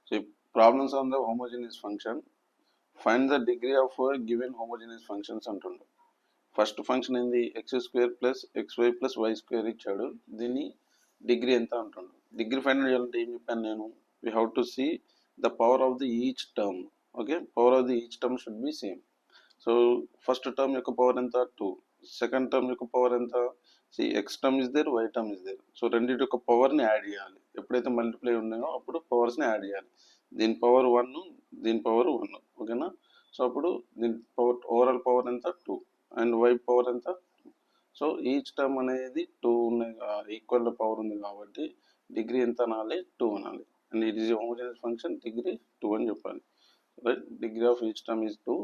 So problems on the homogeneous function. Find the degree of a given homogeneous functions అంటుండు. First function ఏంది x square plus xy plus y square ఇచ్చాడు. దీన్ని degree ఎంత అంటుండు. Degree find చేయాలంటే ఏం చెప్పాను నేను, we have to see the power of the each term. Okay, power of the each term should be same. So first term యొక్క power ఎంత 2, సెకండ్ టర్మ్ యొక్క పవర్ ఎంత, see x term is there, y term is there. So రెండింటి యొక్క పవర్ని add చేయాలి. ఎప్పుడైతే multiply ఉన్నాయో అప్పుడు పవర్స్ని యాడ్ చేయాలి. దీని పవర్ 1, దీని పవర్ 1. ఓకేనా. సో అప్పుడు దీని పవర్ ఓవరాల్ పవర్ ఎంత 2 అండ్ వై పవర్ ఎంత. సో ఈచ్ టర్మ్ అనేది 2 ఉన్నాయి, ఈక్వల్ పవర్ ఉంది కాబట్టి డిగ్రీ ఎంత అనాలి, 2 అనాలి. And it is homogeneous function, degree 2 అని చెప్పాలి. Right, degree of each term is 2.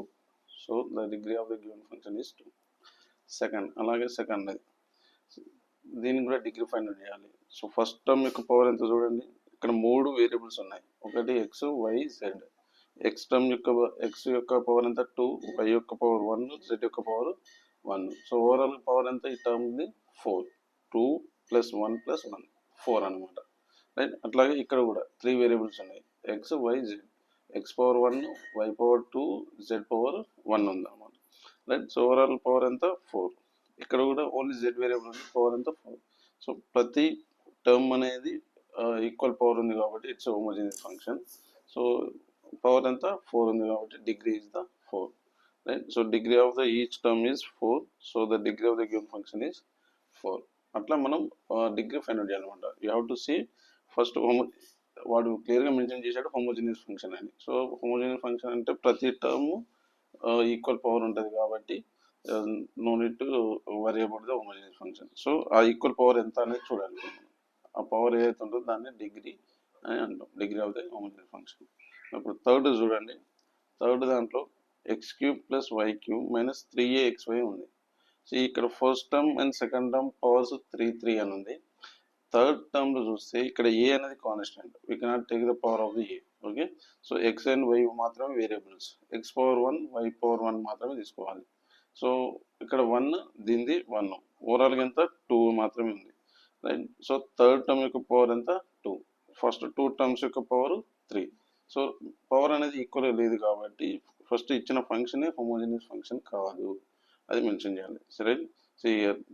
So the degree of the given function is 2. Second, అలాగే సెకండ్ దీనికి కూడా డిగ్రీ ఫైండ్ చేయాలి. సో ఫస్ట్ టర్మ్ యొక్క పవర్ ఎంత చూడండి, ఇక్కడ 3 వేరియబుల్స్ ఉన్నాయి. ఒకటి x, y, z. X term యొక్క ఎక్స్ యొక్క పవర్ ఎంత 2, వై యొక్క పవర్ 1, జెడ్ యొక్క పవర్ 1. సో ఓవరాల్ పవర్ ఎంత ఈ టర్మ్ది 4. 2 + 1 + 1 4 అనమాట. రైట్, అట్లాగే ఇక్కడ కూడా 3 వేరియబుల్స్ ఉన్నాయి, x, y, z. X power 1, why power 2, z power 1 ఉంది అనమాట. రైట్, సో ఓవరాల్ పవర్ ఎంత 4. ఇక్కడ కూడా ఓన్లీ జెడ్ వేరియబుల్ ఉంది, పవర్ ఎంత 4. సో ప్రతి టర్మ్ అనేది ఈక్వల్ పవర్ ఉంది కాబట్టి it's homogeneous function. So power ఎంత 4 ఉంది కాబట్టి degree is the 4. Right, so degree of the each term is 4. So the degree of the given function is 4. అట్లా మనం డిగ్రీ ఫైండ్ అవుట్ చేయాలన్నమాట. You have to see first వాడు క్లియర్గా mention చేశాడు homogeneous function అని. సో హోమోజీనియస్ ఫంక్షన్ అంటే ప్రతి term equal power ఉంటుంది కాబట్టి no need to worry about the homogeneous function. So ఆ ఈక్వల్ పవర్ ఎంత అనేది చూడాలి. ఆ పవర్ ఏదైతే ఉంటుందో దాన్ని డిగ్రీ అని అంటాం, degree of the homogeneous function. ఇప్పుడు థర్డ్ చూడండి, థర్డ్ దాంట్లో x³ + y³ - 3axy ఉంది. సో ఇక్కడ first term and second term powers 3 3 అని ఉంది. థర్డ్ టర్మ్లో చూస్తే ఇక్కడ ఏ అనేది constant, we cannot take the power of the A. Okay, so X and Y మాత్రమే variables, X power 1, why power 1 మాత్రమే తీసుకోవాలి. సో ఇక్కడ 1, దీనిది 1, ఓవరాల్గా ఎంత 2 మాత్రమే ఉంది. రైట్, సో థర్డ్ టర్మ్ యొక్క పవర్ ఎంత 2, ఫస్ట్ 2 టర్మ్స్ యొక్క పవర్ 3. సో పవర్ అనేది ఈక్వల్గా లేదు కాబట్టి ఫస్ట్ ఇచ్చిన ఫంక్షన్ హోమోజీనియస్ ఫంక్షన్ కాదు, అది మెన్షన్ చేయాలి. సరే, so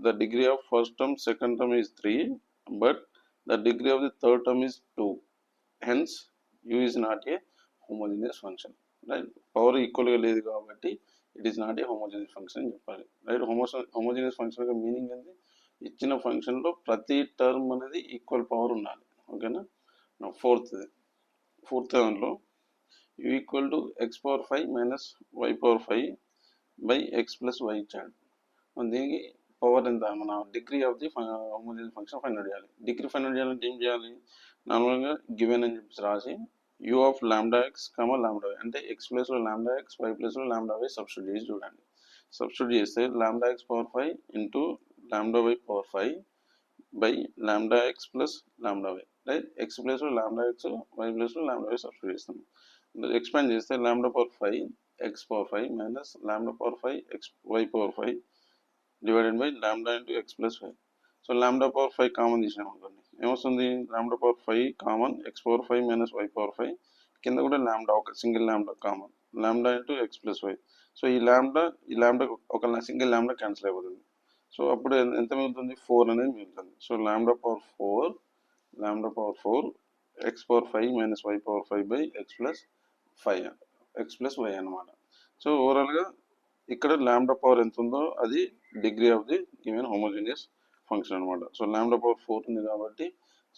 the degree of first term second term is 3, but the degree of the third term is 2. Hence you is not a homogeneous function. Right, power ఈక్వల్గా లేదు కాబట్టి it is not a homogeneous function అని చెప్పాలి. Right, homogeneous function యొక్క meaning ఏంటి, ఇచ్చిన ఫంక్షన్లో ప్రతి టర్మ్ అనేది ఈక్వల్ పవర్ ఉండాలి. ఓకేనా. ఫోర్త్ దాంట్లో u equal to x power 5 - y power 5 by X plus y ఇచ్చాడు. దీనికి పవర్ ఎంత, మన degree of the homogeneous function find out చేయాలి. డిగ్రీ ఫైండ్ అవుట్ చేయాలంటే ఏం చేయాలి, నార్మల్గా గివెన్ అని చెప్పేసి రాసి యూ ఆఫ్ λx, λy అంటే ఎక్స్ ప్లేస్లో λx, వై ప్లేస్లో λy సబ్స్టిట్యూట్ చేసి చూడండి. సబ్స్టిట్యూట్ చేస్తే λx power 5 into λy power 5 by λx plus λy. Right, X ప్లేస్లో λx, వై ప్లేస్లో λy సబ్స్టిట్యూట్ చేస్తాం. ఎక్స్పాండ్ చేస్తే λ power 5 X power 5 minus λ power 5 X Y power 5 divided by λ into X plus 5. So λ power 5 common తీసినాం అనుకోండి, ఏమొస్తుంది, λ power 5 common, X power 5 minus Y power 5, కింద కూడా ఒక single λ common, λ into X plus 5. So ఈ λ ఒక సింగిల్ λ క్యాన్సిల్ అయిపోతుంది. So అప్పుడు ఎంత మిగులుతుంది, 4 అనేది మిగులుతుంది. So λ power 4 X power 5 minus Y power 5 by X plus Y అనమాట. సో ఓవరాల్గా ఇక్కడ λ పవర్ ఎంత ఉందో అది degree of the given homogeneous function అనమాట. సో λ పవర్ 4 ఉంది కాబట్టి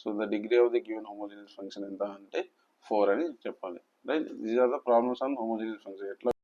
so the degree of the given homogeneous function ఎంత అంటే 4 అని చెప్పాలి. Right, these are the problems on homogeneous function. ఎట్లా